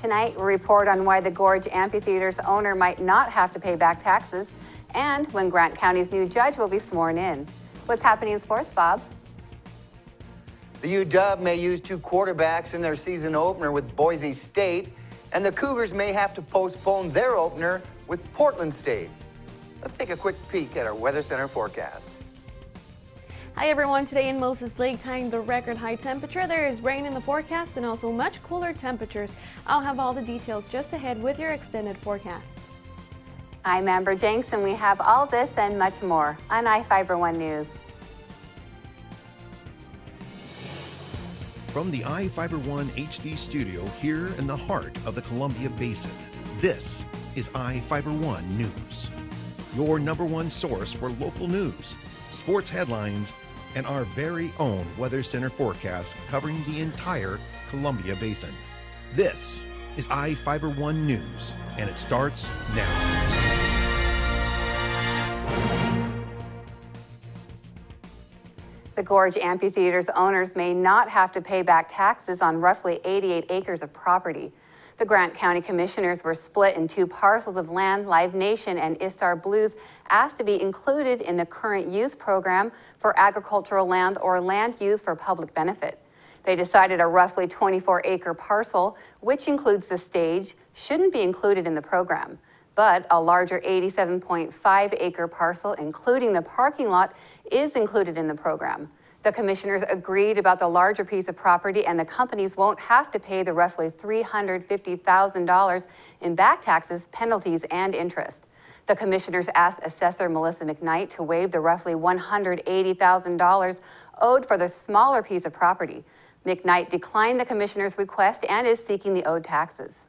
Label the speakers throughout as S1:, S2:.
S1: Tonight, we report on why the Gorge Amphitheater's owner might not have to pay back taxes and when Grant County's new judge will be sworn in. What's happening in sports, Bob?
S2: The UW may use 2 quarterbacks in their season opener with Boise State, and the Cougars may have to postpone their opener with Portland State. Let's take a quick peek at our Weather Center forecast.
S3: Hi everyone, today in Moses Lake, tying the record high temperature, there is rain in the forecast and also much cooler temperatures. I'll have all the details just ahead with your extended forecast.
S1: I'm Amber Jenks, and we have all this and much more on iFIBER 1 News.
S4: From the iFIBER 1 HD studio here in the heart of the Columbia Basin, this is iFIBER 1 News. Your #1 source for local news, sports headlines, and our very own Weather Center forecast covering the entire Columbia Basin. This is iFIBER 1 News, and it starts now.
S1: The Gorge Amphitheater's owners may not have to pay back taxes on roughly 88 acres of property. The Grant County Commissioners were split in 2 parcels of land. Live Nation and Istar Blues asked to be included in the current use program for agricultural land or land used for public benefit. They decided a roughly 24-acre parcel, which includes the stage, shouldn't be included in the program. But a larger 87.5-acre parcel, including the parking lot, is included in the program. The commissioners agreed about the larger piece of property, and the companies won't have to pay the roughly $350,000 in back taxes, penalties, and interest. The commissioners asked Assessor Melissa McKnight to waive the roughly $180,000 owed for the smaller piece of property. McKnight declined the commissioners' request and is seeking the owed taxes.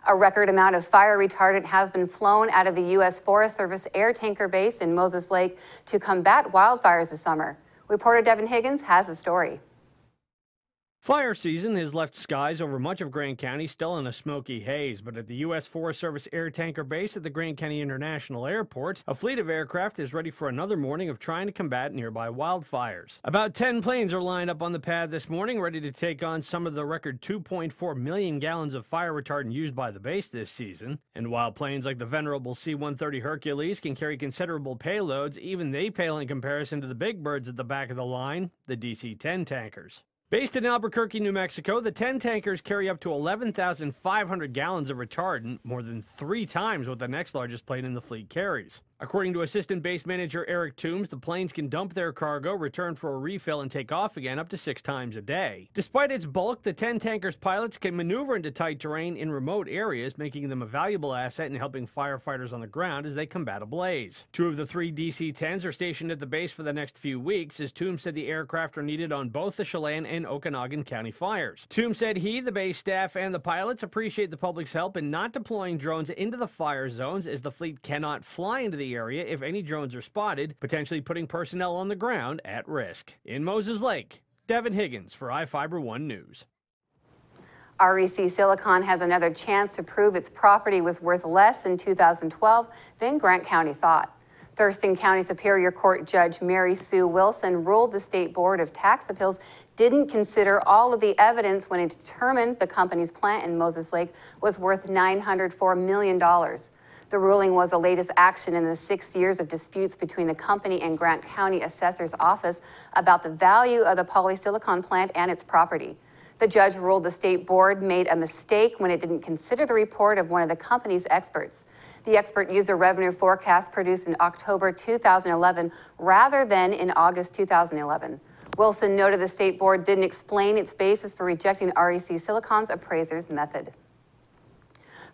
S1: A record amount of fire retardant has been flown out of the U.S. Forest Service air tanker base in Moses Lake to combat wildfires this summer. Reporter Devin Higgins has a story.
S5: Fire season has left skies over much of Grant County still in a smoky haze, but at the U.S. Forest Service air tanker base at the Grant County International Airport, a fleet of aircraft is ready for another morning of trying to combat nearby wildfires. About 10 planes are lined up on the pad this morning, ready to take on some of the record 2.4 million gallons of fire retardant used by the base this season. And while planes like the venerable C-130 Hercules can carry considerable payloads, even they pale in comparison to the big birds at the back of the line, the DC-10 tankers. Based in Albuquerque, New Mexico, the 10 tankers carry up to 11,500 gallons of retardant, more than 3 times what the next largest plane in the fleet carries. According to Assistant Base Manager Eric Toombs, the planes can dump their cargo, return for a refill, and take off again up to 6 times a day. Despite its bulk, the 10 tankers' pilots can maneuver into tight terrain in remote areas, making them a valuable asset in helping firefighters on the ground as they combat a blaze. 2 of the 3 DC-10s are stationed at the base for the next few weeks, as Toombs said the aircraft are needed on both the Chelan and Okanagan County fires. Toombs said he, the base staff, and the pilots appreciate the public's help in not deploying drones into the fire zones, as the fleet cannot fly into the area if any drones are spotted, potentially putting personnel on the ground at risk. In Moses Lake, Devin Higgins for iFIBER 1 News.
S1: REC Silicon has another chance to prove its property was worth less in 2012 than Grant County thought. Thurston County Superior Court Judge Mary Sue Wilson ruled the State Board of Tax Appeals didn't consider all of the evidence when it determined the company's plant in Moses Lake was worth $904 million. The ruling was the latest action in the 6 years of disputes between the company and Grant County Assessor's Office about the value of the polysilicon plant and its property. The judge ruled the State Board made a mistake when it didn't consider the report of one of the company's experts. The expert used a revenue forecast produced in October 2011 rather than in August 2011. Wilson noted the State Board didn't explain its basis for rejecting REC Silicon's appraiser's method.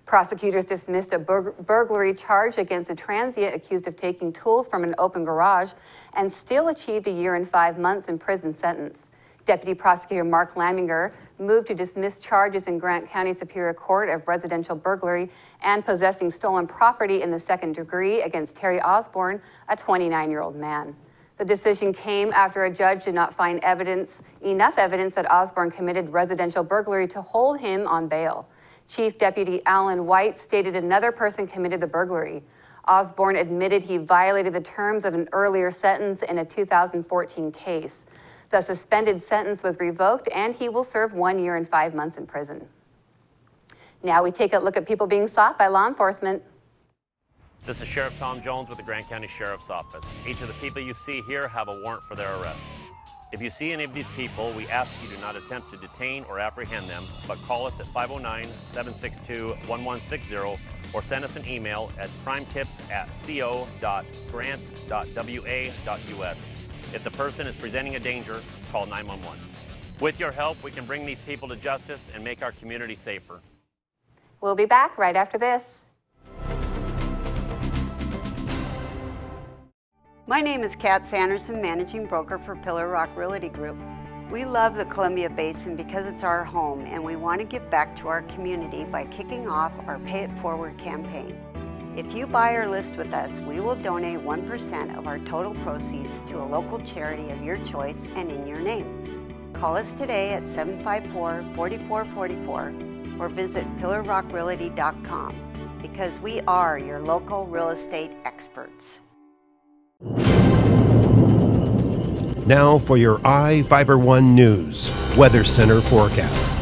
S1: Prosecutors dismissed a burglary charge against a transient accused of taking tools from an open garage and still achieved a 1 year and 5 months in prison sentence. Deputy Prosecutor Mark Laminger moved to dismiss charges in Grant County Superior Court of residential burglary and possessing stolen property in the 2nd degree against Terry Osborne, a 29-year-old man. The decision came after a judge did not find enough evidence that Osborne committed residential burglary to hold him on bail. Chief Deputy Alan White stated another person committed the burglary. Osborne admitted he violated the terms of an earlier sentence in a 2014 case. The suspended sentence was revoked and he will serve 1 year and 5 months in prison. Now we take a look at people being sought by law enforcement.
S6: This is Sheriff Tom Jones with the Grant County Sheriff's Office. Each of the people you see here have a warrant for their arrest. If you see any of these people, we ask you do not attempt to detain or apprehend them, but call us at 509-762-1160 or send us an email at crimetips@co.grant.wa.us. If the person is presenting a danger, call 911. With your help, we can bring these people to justice and make our community safer.
S1: We'll be back right after this.
S7: My name is Kat Sanderson, Managing Broker for Pillar Rock Realty Group. We love the Columbia Basin because it's our home, and we want to give back to our community by kicking off our Pay It Forward campaign. If you buy or list with us, we will donate 1% of our total proceeds to a local charity of your choice and in your name. Call us today at 754-4444 or visit pillarrockrealty.com because we are your local real estate experts.
S4: Now for your iFIBER 1 News Weather Center forecast.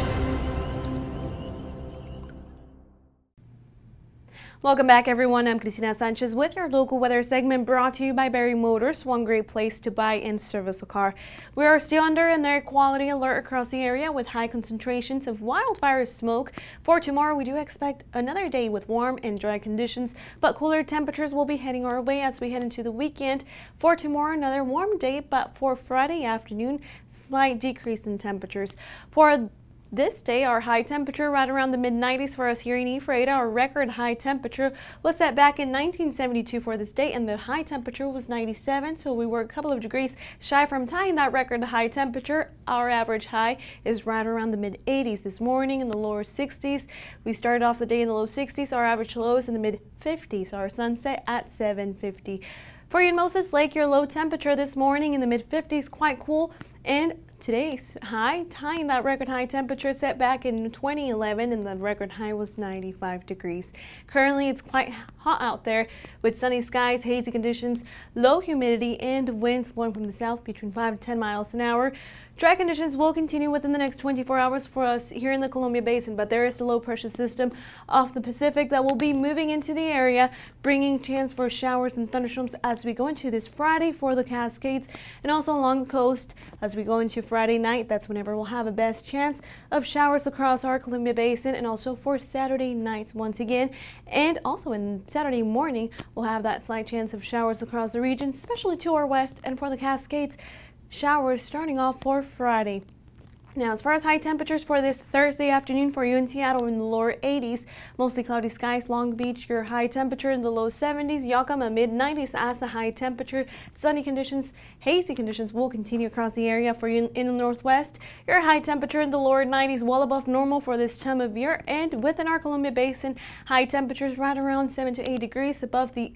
S3: Welcome back, everyone. I'm Cristina Sanchez with your local weather segment brought to you by Barry Motors, one great place to buy and service a car. We are still under an air quality alert across the area with high concentrations of wildfire smoke. For tomorrow, we do expect another day with warm and dry conditions, but cooler temperatures will be heading our way as we head into the weekend. For tomorrow, another warm day, but for Friday afternoon, slight decrease in temperatures. For this day, our high temperature right around the mid-90s for us here in Ephrata. Our record high temperature was set back in 1972 for this day, and the high temperature was 97, so we were a couple of degrees shy from tying that record high temperature. Our average high is right around the mid-80s this morning, in the lower 60s. We started off the day in the low 60s. Our average low is in the mid-50s. Our sunset at 7:50. For you in Moses Lake, your low temperature this morning in the mid-50s, quite cool, and today's high, tying that record high temperature set back in 2011, and the record high was 95 degrees. Currently, it's quite hot out there with sunny skies, hazy conditions, low humidity, and winds blowing from the south between 5 to 10 miles an hour. Dry conditions will continue within the next 24 hours for us here in the Columbia Basin, but there is a low pressure system off the Pacific that will be moving into the area, bringing chance for showers and thunderstorms as we go into this Friday for the Cascades and also along the coast as we go into Friday night. That's whenever we'll have a best chance of showers across our Columbia Basin, and also for Saturday nights once again, and also in Saturday morning we'll have that slight chance of showers across the region, especially to our west, and for the Cascades, showers starting off for Friday. Now, as far as high temperatures for this Thursday afternoon for you in Seattle, in the lower 80s, mostly cloudy skies. Long Beach, your high temperature in the low 70s. Yakima, mid-90s as a high temperature. Sunny conditions, hazy conditions will continue across the area for you in the northwest. Your high temperature in the lower 90s, well above normal for this time of year. And within our Columbia Basin, high temperatures right around 7 to 8 degrees above the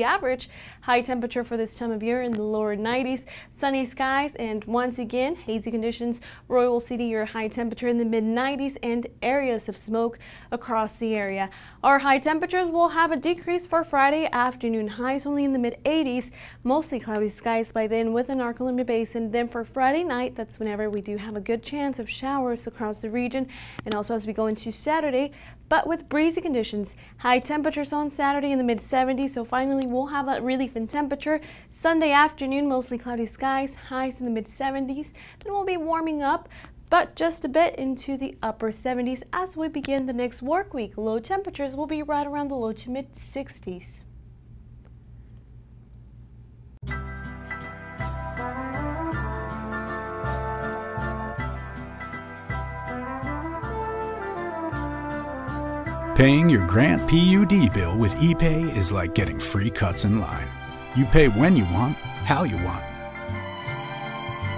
S3: average high temperature for this time of year in the lower 90s. Sunny skies and once again hazy conditions. Royal City, your high temperature in the mid-90s and areas of smoke across the area. Our high temperatures will have a decrease for Friday afternoon. Highs only in the mid-80s. Mostly cloudy skies by then within our Columbia Basin. Then for Friday night, that's whenever we do have a good chance of showers across the region, and also as we go into Saturday, but with breezy conditions. High temperatures on Saturday in the mid-70s, so finally we'll have that relief in temperature. Sunday afternoon, mostly cloudy skies, highs in the mid-70s. Then we'll be warming up, but just a bit into the upper 70s as we begin the next work week. Low temperatures will be right around the low to mid-60s.
S8: Paying your Grant PUD bill with ePay is like getting free cuts in line. You pay when you want, how you want.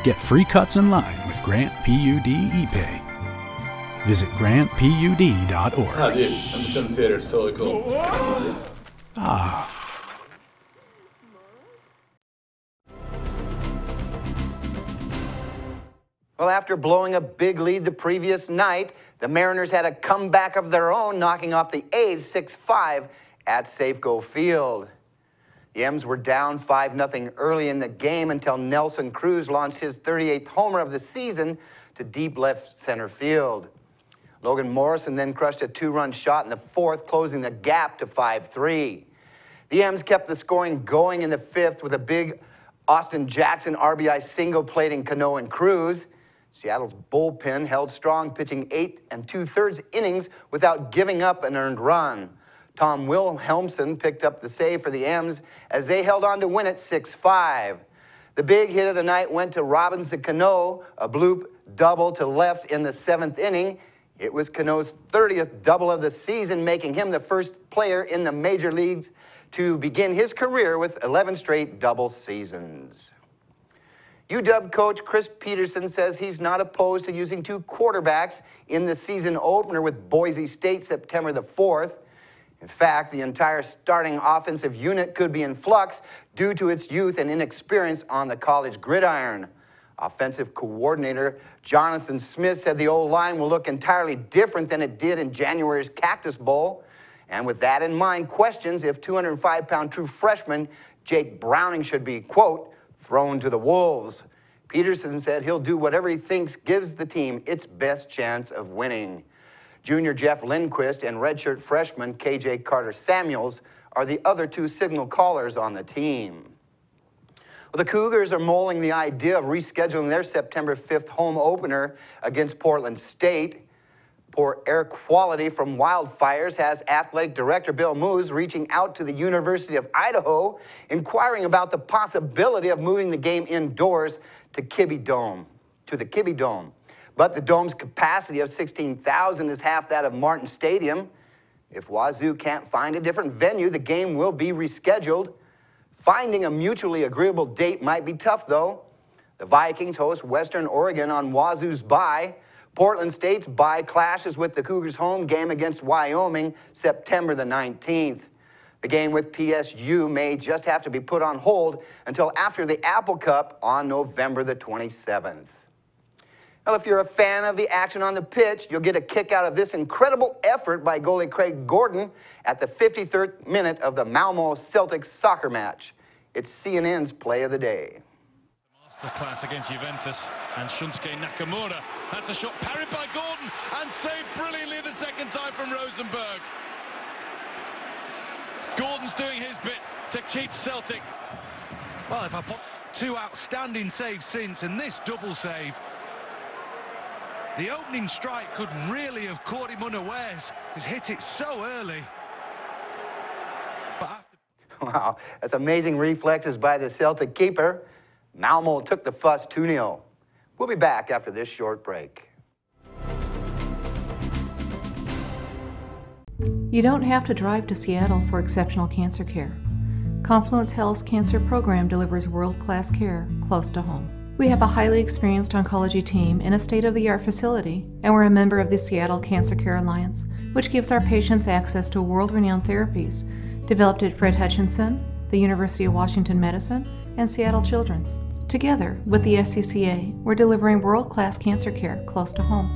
S8: Get free cuts in line with Grant PUD ePay. Visit grantpud.org.
S9: Oh, dude, I'm just in the theater. It's totally cool.
S8: Ah.
S2: Well, after blowing a big lead the previous night, the Mariners had a comeback of their own, knocking off the A's 6-5 at Safeco Field. The M's were down 5-0 early in the game until Nelson Cruz launched his 38th homer of the season to deep left center field. Logan Morrison then crushed a 2-run shot in the 4th, closing the gap to 5-3. The M's kept the scoring going in the 5th with a big Austin Jackson RBI single plating Cano and Cruz. Seattle's bullpen held strong, pitching 8 2/3 innings without giving up an earned run. Tom Wilhelmsen picked up the save for the M's as they held on to win it 6-5. The big hit of the night went to Robinson Cano, a bloop double to left in the 7th inning. It was Cano's 30th double of the season, making him the first player in the major leagues to begin his career with 11 straight double seasons. UW coach Chris Peterson says he's not opposed to using 2 quarterbacks in the season opener with Boise State September the 4th. In fact, the entire starting offensive unit could be in flux due to its youth and inexperience on the college gridiron. Offensive coordinator Jonathan Smith said the O-line will look entirely different than it did in January's Cactus Bowl. And with that in mind, questions if 205-pound true freshman Jake Browning should be, quote, thrown to the wolves. Peterson said he'll do whatever he thinks gives the team its best chance of winning. Junior Jeff Lindquist and redshirt freshman KJ Carter Samuels are the other 2 signal callers on the team. Well, the Cougars are mulling the idea of rescheduling their September 5th home opener against Portland State. Poor air quality from wildfires has athletic director Bill Moose reaching out to the University of Idaho, inquiring about the possibility of moving the game indoors to the Kibbe Dome. But the dome's capacity of 16,000 is half that of Martin Stadium. If Wazoo can't find a different venue, the game will be rescheduled. Finding a mutually agreeable date might be tough, though. The Vikings host Western Oregon on Wazoo's bye. Portland State's bye clashes with the Cougars' home game against Wyoming September the 19th. The game with PSU may just have to be put on hold until after the Apple Cup on November the 27th. Well, if you're a fan of the action on the pitch, you'll get a kick out of this incredible effort by goalie Craig Gordon at the 53rd minute of the Malmo Celtics soccer match. It's CNN's play of the day.
S10: Masterclass against Juventus, and Shunsuke Nakamura. That's a shot parried by Gordon and saved brilliantly the second time from Rosenberg. Gordon's doing his bit to keep Celtic.
S11: Well, if I put 2 outstanding saves since, and this double save, the opening strike could really have caught him unawares. He's hit it so early. But after...
S2: Wow, that's amazing reflexes by the Celtic keeper. Malmo took the fuss 2-0. We'll be back after this short break.
S12: You don't have to drive to Seattle for exceptional cancer care. Confluence Health's cancer program delivers world-class care close to home. We have a highly experienced oncology team in a state-of-the-art facility, and we're a member of the Seattle Cancer Care Alliance, which gives our patients access to world-renowned therapies developed at Fred Hutchinson, the University of Washington Medicine, and Seattle Children's. Together with the SCCA, we're delivering world-class cancer care close to home.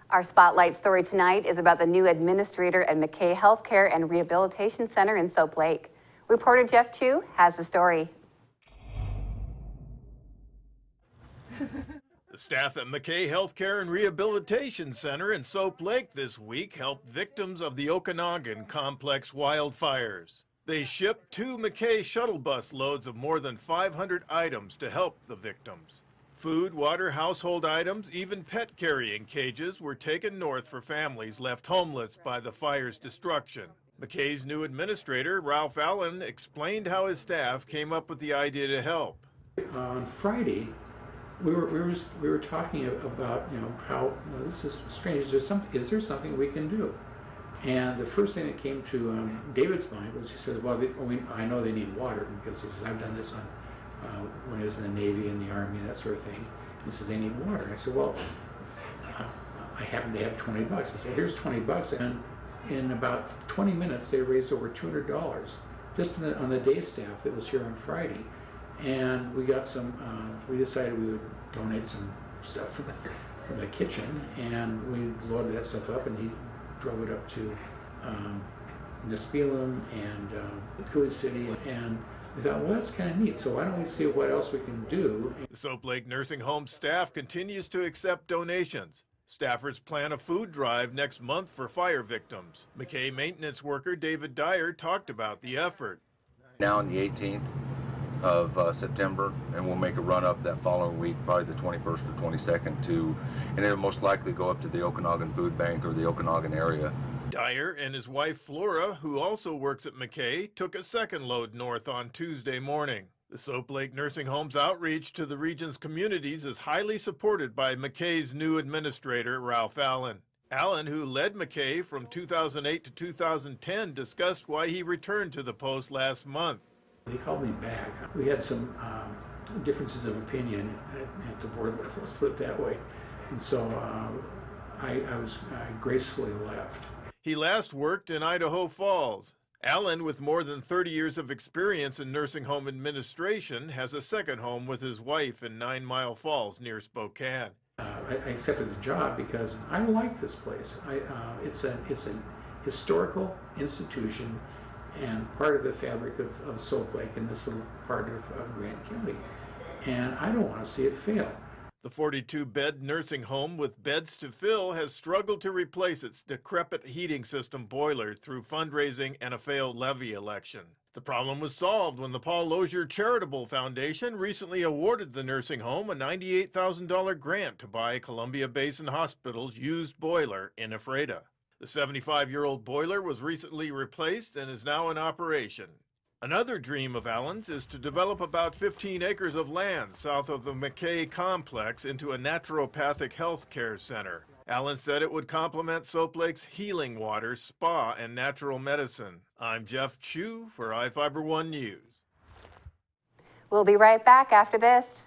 S1: Our spotlight story tonight is about the new administrator at McKay Healthcare and Rehabilitation Center in Soap Lake. Reporter Jeff Chu has the story.
S13: The staff at McKay Healthcare and Rehabilitation Center in Soap Lake this week helped victims of the Okanagan complex wildfires. They shipped 2 McKay shuttle bus loads of more than 500 items to help the victims. Food, water, household items, even pet carrying cages were taken north for families left homeless by the fire's destruction. McKay's new administrator, Ralph Allen, explained how his staff came up with the idea to help.
S14: On Friday, we were talking about, how this is strange. Is there something we can do? And the first thing that came to David's mind was, he said, well, I know they need water, because he says, I've done this on when he was in the Navy and the Army and that sort of thing. He says, they need water. I said, well, I happen to have $20. I said, well, here's $20. And in about 20 minutes, they raised over $200 just on the day staff that was here on Friday. And we got some, we decided we would donate some stuff from the kitchen, and we loaded that stuff up, and he drove it up to Nispelum and Cooley City, and We thought, well, that's kind of neat, so why don't we see what else we can do?
S13: The Soap Lake Nursing Home staff continues to accept donations. Staffers plan a food drive next month for fire victims. McKay maintenance worker David Dyer talked about the effort.
S15: Now on the 18th of September, and we'll make a run up that following week, probably the 21st or 22nd, and it'll most likely go up to the Okanagan Food Bank or the Okanagan area.
S13: Dyer and his wife Flora, who also works at McKay, took a second load north on Tuesday morning. The Soap Lake Nursing Home's outreach to the region's communities is highly supported by McKay's new administrator, Ralph Allen. Allen, who led McKay from 2008 to 2010, discussed why he returned to the post last month.
S14: They called me back. We had some differences of opinion at the board level, let's put it that way. And so I gracefully left.
S13: He last worked in Idaho Falls. Allen, with more than 30 years of experience in nursing home administration, has a second home with his wife in 9 Mile Falls near Spokane.
S14: I accepted the job because I like this place. It's an historical institution and part of the fabric of Soap Lake in this little part of Grant County. And I don't want to see it fail.
S13: The 42-bed nursing home with beds to fill has struggled to replace its decrepit heating system boiler through fundraising and a failed levy election. The problem was solved when the Paul Lozier Charitable Foundation recently awarded the nursing home a $98,000 grant to buy Columbia Basin Hospital's used boiler in Ephrata. The 75-year-old boiler was recently replaced and is now in operation. Another dream of Allen's is to develop about 15 acres of land south of the McKay complex into a naturopathic health care center. Allen said it would complement Soap Lake's healing water, spa, and natural medicine. I'm Jeff Chu for iFIBER 1 News.
S1: We'll be right back after this.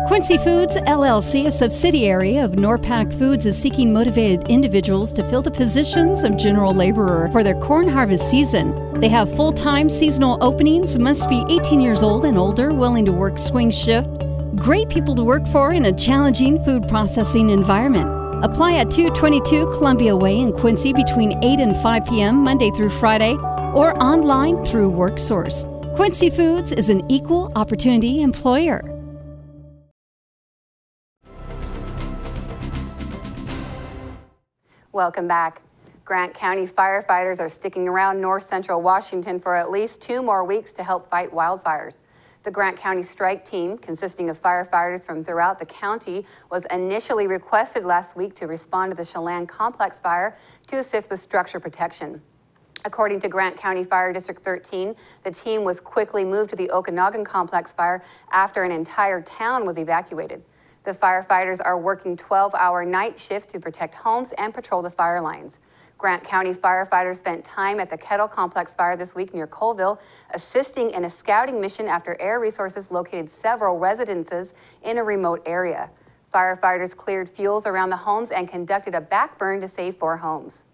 S16: Quincy Foods, LLC, a subsidiary of Norpac Foods, is seeking motivated individuals to fill the positions of general laborer for their corn harvest season. They have full-time seasonal openings, must be 18 years old and older, willing to work swing shift. Great people to work for in a challenging food processing environment. Apply at 222 Columbia Way in Quincy between 8 and 5 p.m. Monday through Friday, or online through WorkSource. Quincy Foods is an equal opportunity employer.
S1: Welcome back. Grant County firefighters are sticking around north central Washington for at least 2 more weeks to help fight wildfires. The Grant County strike team, consisting of firefighters from throughout the county, was initially requested last week to respond to the Chelan Complex fire to assist with structure protection. According to Grant County Fire District 13, the team was quickly moved to the Okanagan Complex fire after an entire town was evacuated. The firefighters are working 12-hour night shifts to protect homes and patrol the fire lines. Grant County firefighters spent time at the Kettle Complex fire this week near Colville, assisting in a scouting mission after Air Resources located several residences in a remote area. Firefighters cleared fuels around the homes and conducted a backburn to save 4 homes.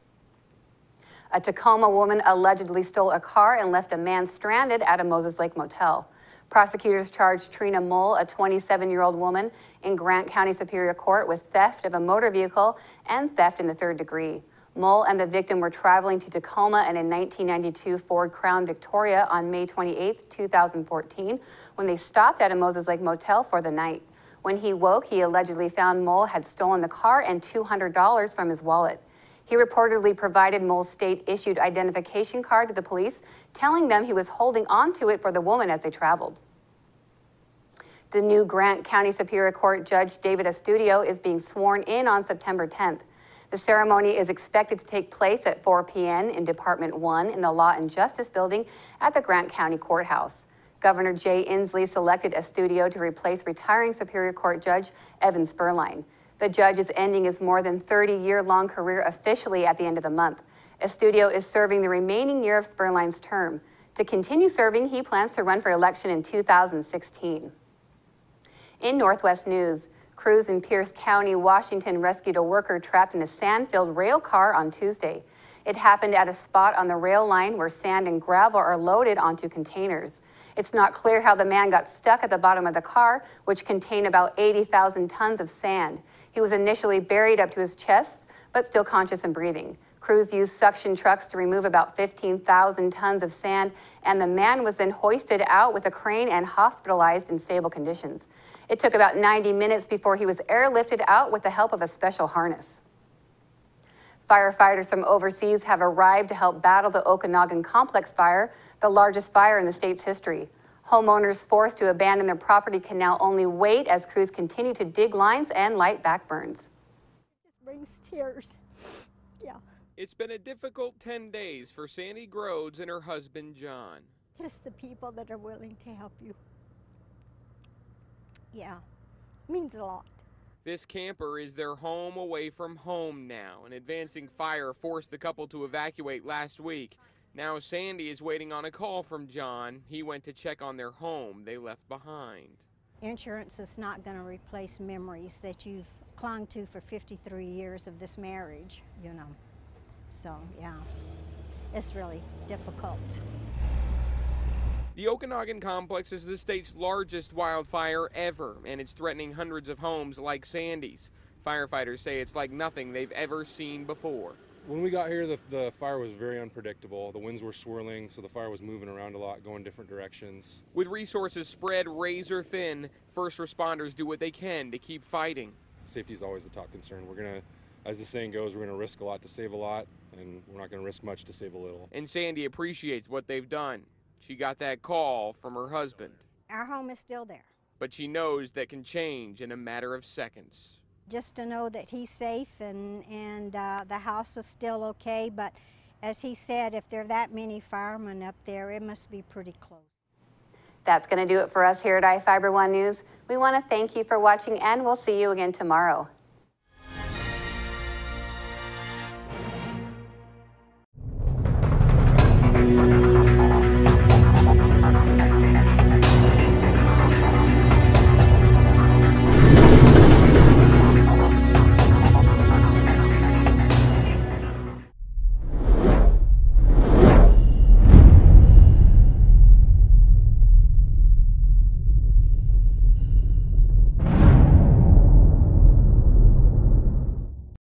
S1: A Tacoma woman allegedly stole a car and left a man stranded at a Moses Lake motel. Prosecutors charged Trina Mull, a 27-year-old woman, in Grant County Superior Court with theft of a motor vehicle and theft in the 3rd degree. Mull and the victim were traveling to Tacoma in a 1992 Ford Crown Victoria on May 28, 2014, when they stopped at a Moses Lake motel for the night. When he woke, he allegedly found Mull had stolen the car and $200 from his wallet. He reportedly provided Mull's state-issued identification card to the police, telling them he was holding on to it for the woman as they traveled. The new Grant County Superior Court Judge David Estudio is being sworn in on September 10th. The ceremony is expected to take place at 4 p.m. in Department 1 in the Law and Justice Building at the Grant County Courthouse. Governor Jay Inslee selected Estudio to replace retiring Superior Court Judge Evan Spurline. The judge is ending his more than 30-year-long career officially at the end of the month. Estudio is serving the remaining year of Spurline's term. To continue serving, he plans to run for election in 2016. In Northwest news, crews in Pierce County, Washington rescued a worker trapped in a sand-filled rail car on Tuesday. It happened at a spot on the rail line where sand and gravel are loaded onto containers. It's not clear how the man got stuck at the bottom of the car, which contained about 80,000 tons of sand. He was initially buried up to his chest, but still conscious and breathing. Crews used suction trucks to remove about 15,000 tons of sand, and the man was then hoisted out with a crane and hospitalized in stable conditions. It took about 90 minutes before he was airlifted out with the help of a special harness. Firefighters from overseas have arrived to help battle the Okanagan Complex fire, the largest fire in the state's history. Homeowners forced to abandon their property can now only wait as crews continue to dig lines and light back burns.
S17: It just brings tears. Yeah.
S18: It's been a difficult 10 days for Sandy Grodes and her husband, John.
S17: Just the people that are willing to help you. Yeah, means a lot.
S18: This camper is their home away from home now. An advancing fire forced the couple to evacuate last week. Now Sandy is waiting on a call from John. He went to check on their home they left behind.
S17: Insurance is not going to replace memories that you've clung to for 53 years of this marriage, you know. So, yeah, it's really difficult.
S18: The Okanagan Complex is the state's largest wildfire ever, and it's threatening hundreds of homes like Sandy's. Firefighters say it's like nothing they've ever seen before.
S19: When we got here, the fire was very unpredictable. The winds were swirling, so the fire was moving around a lot, going different directions.
S18: With resources spread razor thin, first responders do what they can to keep fighting.
S19: Safety is always the top concern. We're going to, as the saying goes, we're going to risk a lot to save a lot, and we're not going to risk much to save a little.
S18: And Sandy appreciates what they've done. She got that call from her husband.
S17: Our home is still there.
S18: But she knows that can change in a matter of seconds.
S17: Just to know that he's safe and the house is still okay, but as he said, if there are that many firemen up there, it must be pretty close.
S1: That's going to do it for us here at iFIBER 1 News. We want to thank you for watching, and we'll see you again tomorrow.